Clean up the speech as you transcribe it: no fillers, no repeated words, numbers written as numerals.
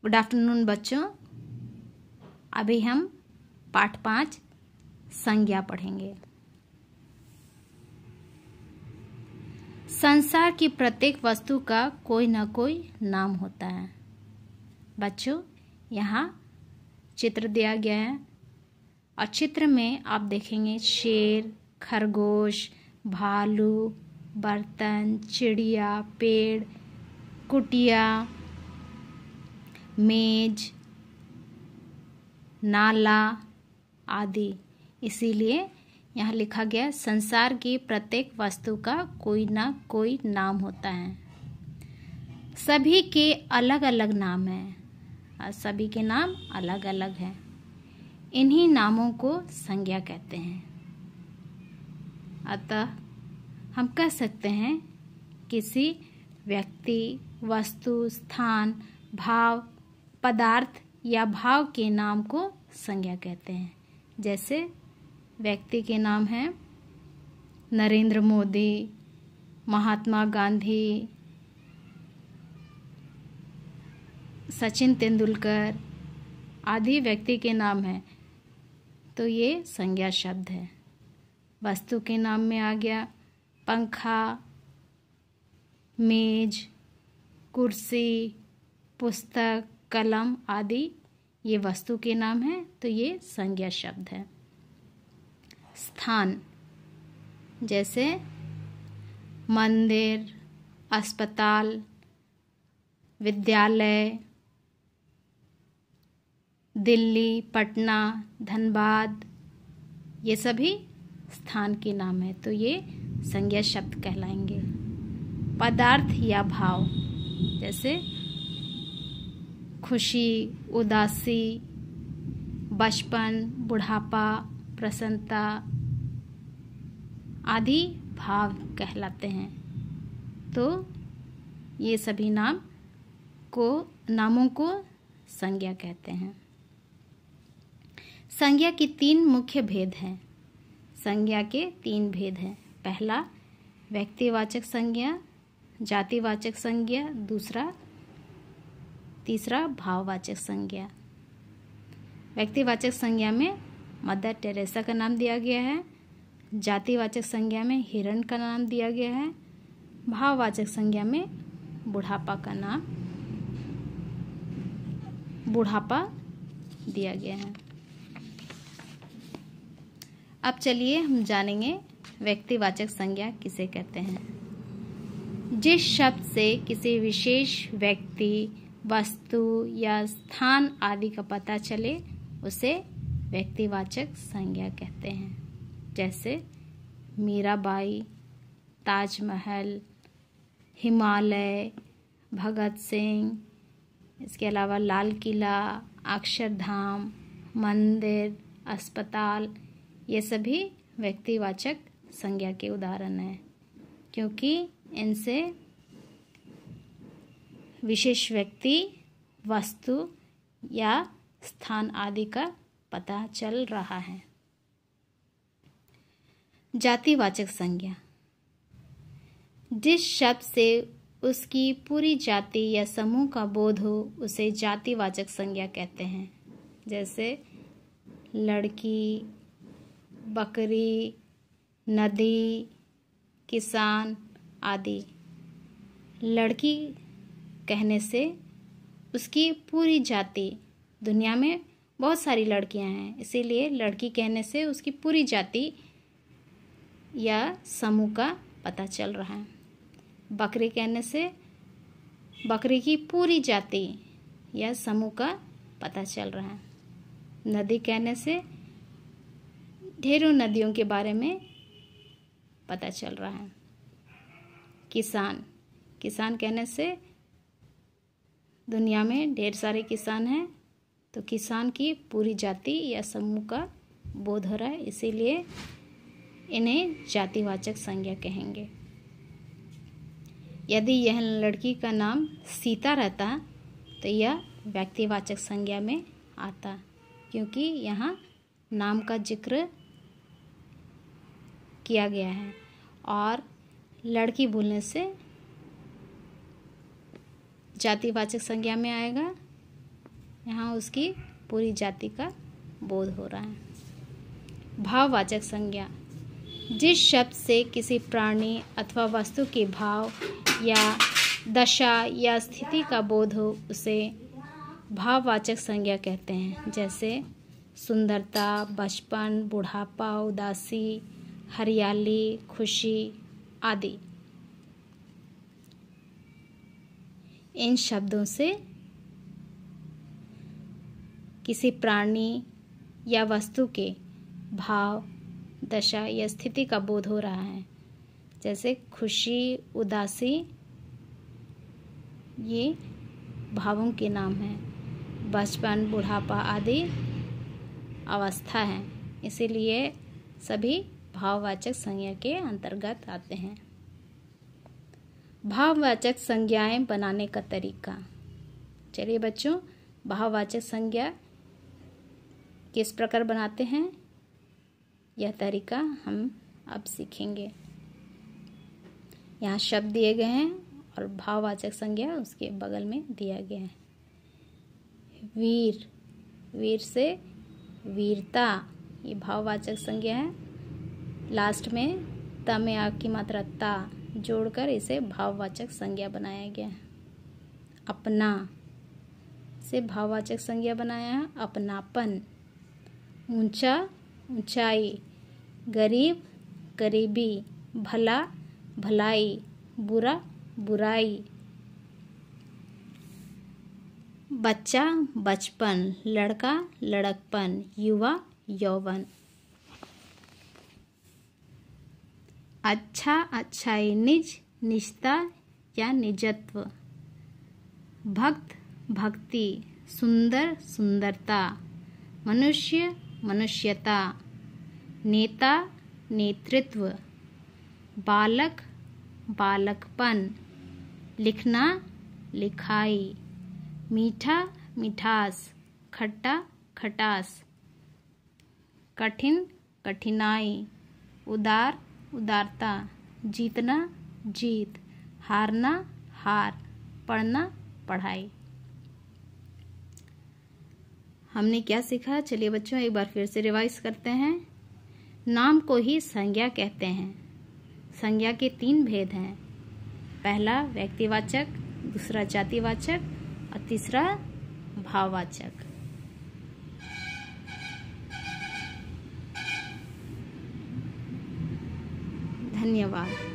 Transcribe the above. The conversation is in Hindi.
गुड आफ्टरनून बच्चों। अभी हम पाठ 5 संज्ञा पढ़ेंगे। संसार की प्रत्येक वस्तु का कोई न कोई नाम होता है। बच्चों, यहाँ चित्र दिया गया है और चित्र में आप देखेंगे शेर, खरगोश, भालू, बर्तन, चिड़िया, पेड़, कुटिया, मेज, नाला आदि। इसीलिए यहाँ लिखा गया संसार की प्रत्येक वस्तु का कोई ना कोई नाम होता है। सभी के अलग अलग नाम हैं और सभी के नाम अलग अलग हैं। इन्हीं नामों को संज्ञा कहते हैं। अतः हम कह सकते हैं किसी व्यक्ति, वस्तु, स्थान, भाव, पदार्थ या भाव के नाम को संज्ञा कहते हैं। जैसे व्यक्ति के नाम हैं नरेंद्र मोदी, महात्मा गांधी, सचिन तेंदुलकर आदि व्यक्ति के नाम हैं, तो ये संज्ञा शब्द है। वस्तु के नाम में आ गया पंखा, मेज, कुर्सी, पुस्तक, कलम आदि। ये वस्तु के नाम हैं, तो ये संज्ञा शब्द है। स्थान जैसे मंदिर, अस्पताल, विद्यालय, दिल्ली, पटना, धनबाद, ये सभी स्थान के नाम है, तो ये संज्ञा शब्द कहलाएंगे। पदार्थ या भाव जैसे खुशी, उदासी, बचपन, बुढ़ापा, प्रसन्नता आदि भाव कहलाते हैं। तो ये सभी नामों को संज्ञा कहते हैं। संज्ञा की 3 मुख्य भेद हैं। संज्ञा के 3 भेद हैं। पहला व्यक्तिवाचक संज्ञा, जातिवाचक संज्ञा, तीसरा भाववाचक संज्ञा। व्यक्तिवाचक संज्ञा में मदर टेरेसा का नाम दिया गया है। जातिवाचक संज्ञा में हिरण का नाम दिया गया है। भाववाचक संज्ञा में बुढ़ापा दिया गया है। अब चलिए हम जानेंगे व्यक्तिवाचक संज्ञा किसे कहते हैं। जिस शब्द से किसी विशेष व्यक्ति, वस्तु या स्थान आदि का पता चले उसे व्यक्तिवाचक संज्ञा कहते हैं। जैसे मीराबाई, ताजमहल, हिमालय, भगत सिंह, इसके अलावा लाल किला, अक्षरधाम, मंदिर, अस्पताल, ये सभी व्यक्तिवाचक संज्ञा के उदाहरण हैं, क्योंकि इनसे विशेष व्यक्ति, वस्तु या स्थान आदि का पता चल रहा है। जातिवाचक संज्ञा जिस शब्द से उसकी पूरी जाति या समूह का बोध हो उसे जातिवाचक संज्ञा कहते हैं। जैसे लड़की, बकरी, नदी, किसान आदि। लड़की कहने से उसकी पूरी जाति, दुनिया में बहुत सारी लड़कियां हैं, इसीलिए लड़की कहने से उसकी पूरी जाति या समूह का पता चल रहा है। बकरी कहने से बकरी की पूरी जाति या समूह का पता चल रहा है। नदी कहने से ढेरों नदियों के बारे में पता चल रहा है। किसान कहने से दुनिया में ढेर सारे किसान हैं, तो किसान की पूरी जाति या समूह का बोध हो रहा है, इसीलिए इन्हें जातिवाचक संज्ञा कहेंगे। यदि यह लड़की का नाम सीता रहता तो यह व्यक्तिवाचक संज्ञा में आता, क्योंकि यहाँ नाम का जिक्र किया गया है और लड़की बोलने से जातिवाचक संज्ञा में आएगा यहाँ उसकी पूरी जाति का बोध हो रहा है। भाववाचक संज्ञा, जिस शब्द से किसी प्राणी अथवा वस्तु के भाव या दशा या स्थिति का बोध हो उसे भाववाचक संज्ञा कहते हैं। जैसे सुंदरता, बचपन, बुढ़ापा, उदासी, हरियाली, खुशी आदि। इन शब्दों से किसी प्राणी या वस्तु के भाव, दशा या स्थिति का बोध हो रहा है। जैसे खुशी, उदासी, ये भावों के नाम हैं। बचपन, बुढ़ापा आदि अवस्था है, इसीलिए सभी भाववाचक संज्ञा के अंतर्गत आते हैं। भाववाचक संज्ञाएं बनाने का तरीका। चलिए बच्चों, भाववाचक संज्ञा किस प्रकार बनाते हैं यह तरीका हम अब सीखेंगे। यहाँ शब्द दिए गए हैं और भाववाचक संज्ञा उसके बगल में दिया गया है। वीर, वीर से वीरता, ये भाववाचक संज्ञा है। लास्ट में त में आ की मात्रा ता जोड़कर इसे भाववाचक संज्ञा बनाया गया है। अपना से भाववाचक संज्ञा बनाया है। अपनापन, ऊंचा, ऊंचाई, गरीब, गरीबी, भला, भलाई, बुरा, बुराई, बच्चा, बचपन, लड़का, लड़कपन, युवा, यौवन। अच्छा, अच्छाई, निज, निजता या निजत्व। भक्त, भक्ति, सुंदर, सुंदरता, मनुष्य, मनुष्यता, नेता, नेतृत्व, बालक, बालकपन, लिखना, लिखाई, मीठा, मिठास, खट्टा, खटास, कठिन, कठिनाई, उदार, उदारता, जीतना, जीत, हारना, हार, पढ़ना, पढ़ाई। हमने क्या सीखा? चलिए बच्चों एक बार फिर से रिवाइज करते हैं। नाम को ही संज्ञा कहते हैं। संज्ञा के 3 भेद हैं। पहला व्यक्तिवाचक, दूसरा जातिवाचक और तीसरा भाववाचक। धन्यवाद।